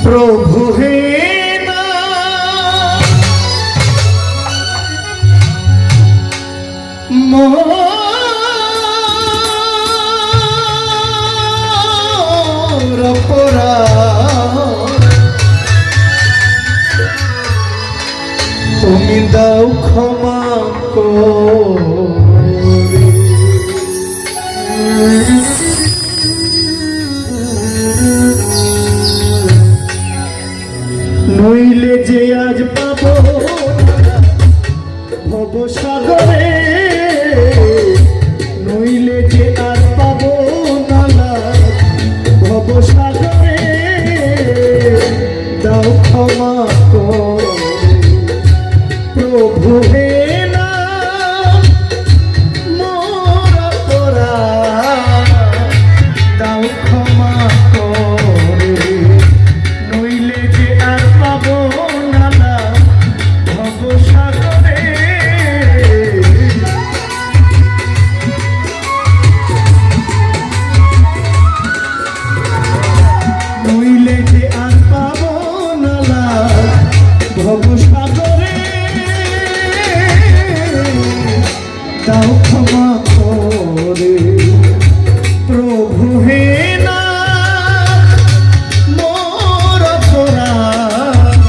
प्रभु हे मोर তুমি দাও ক্ষমা নইলে যে আজ পাবো ভব সাগরে, নইলে যে আজ পাবো নালা ভব সাগরে, দাও ক্ষমা প্রভু হে না মোর অপরাধ, দাও ক্ষমা করে, নইলে যে আর পাবো নালা ভব সাগরে। নইলে যে আর পাবো নালা ভব সাগরে, দাও ক্ষমা করে প্রভু হে না মোর অপরাধ,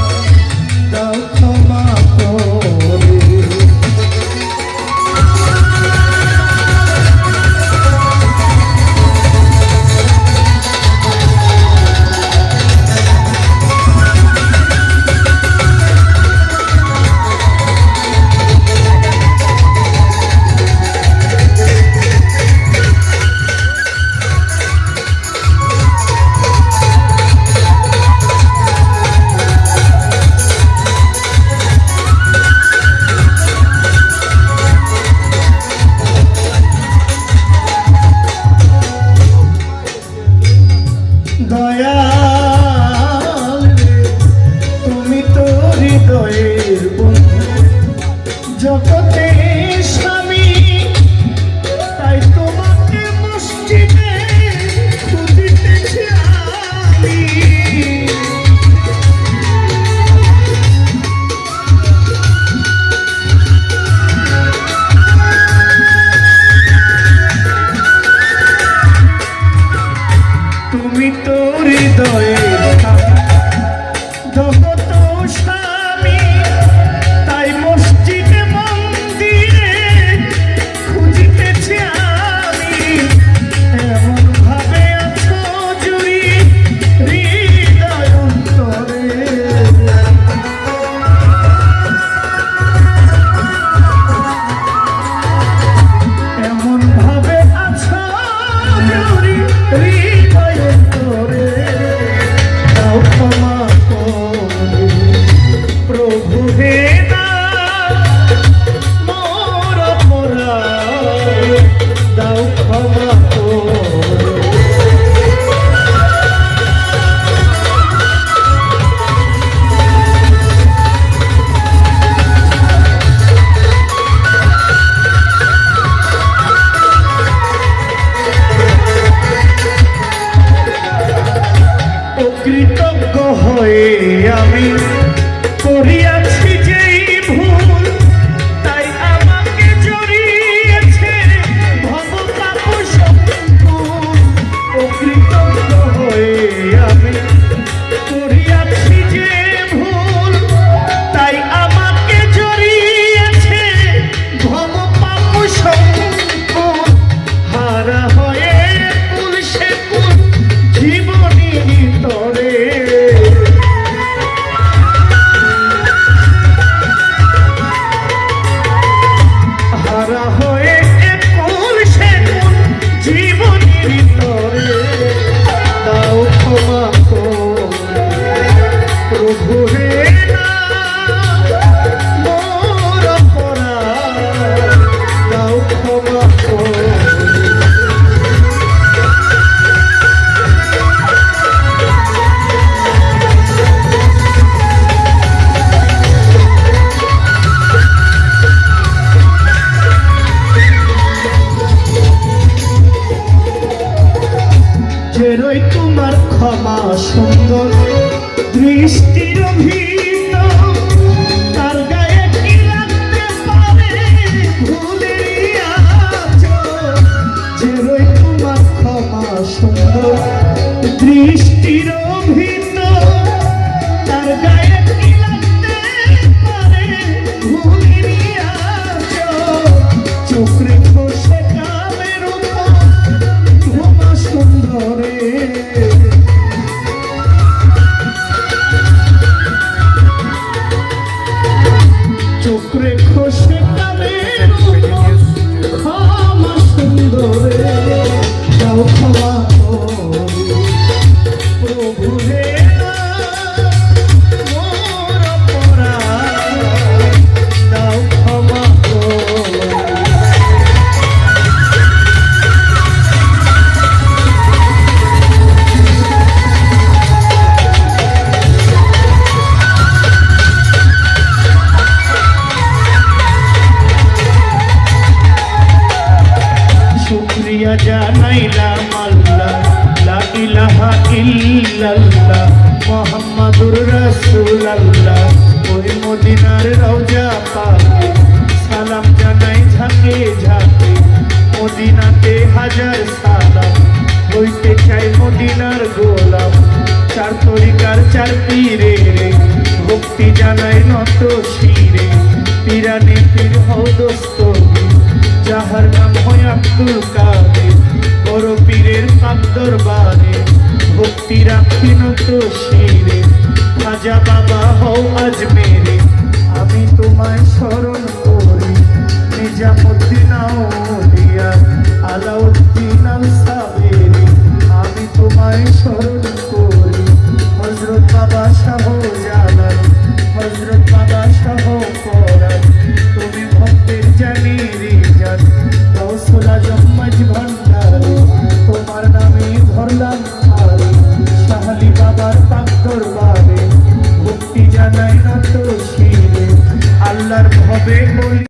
দাও ক্ষমা করে। দয়াল রে তুমি তো হৃদয়ের বন্ধু, জগতে স্বামী, তাই তোমাকে মসজিদে খুঁজিতেছি আমি। তুমি তো হৃদয়ের জগত স্বামী, তাই মসজিদে মন্দিরে খুঁজিতেছি আমি। এমন ভাবে আছো জুড়ি হৃদয় অন্তরে, এমন ভাবে আছো জুড়ি হৃদয় অন্তরে, দাও ক্ষমা করে সুন্দর দৃষ্টির ভিন্ন তার গায়ে কি লাগতে পারে ভুলেরই আঁচল যে রই তোমার ক্ষমা সুন্দর দৃষ্টির ভিন্ন তার গায়ে কি লাগতে পারে ভুলেরই আঁচল চোখ রেখো সে কালের উপর ক্ষমা সুন্দরে চোখ রেখো সে কালের উপর ক্ষমা সুন্দরে দাও ক্ষমা করে প্রভু হে মোর অপরাধ দাও ক্ষমা করে শুকরিয়া জানাইলাম আল্লাহ লা ইলাহা ইল্লাল্লাহ মুহাম্মাদুর রাসূলুল্লাহ ওই মদিনার রওজা পাকে সালাম জানাই ঝাঁকে ঝাঁকে মদিনাতে হাজার সালাম হইতে চাই মদিনার গোলাম চার তরিকার চার পীরে ভক্তি জানাই নত শিরে পীরানি পীর হও দোস্তগীর যাহার নাম হয় আব্দুল কাদের বড় পীরের পাক দরবারে ভক্তি রাখি নত শিরে খাজা বাবা হও আজমেরে আমি তোমায় স্মরণ করি নিজামুদ্দিন আউলিয়া আলাউদ্দিন আল সাবেরি আমি তোমায় স্মরণ করি হযরত বাবা শাহ জালাল হযরত বাবা শাহ ফরাজ তুমি ভক্তের জানি রিজাত গৌসুল আজম মাঝ ভান্ডারী তোমার নামে ধরলাম হারি শাহলি বাবার পাক দরবারে ভক্তি জানাই নত শিরে আল্লাহর ভবে বলি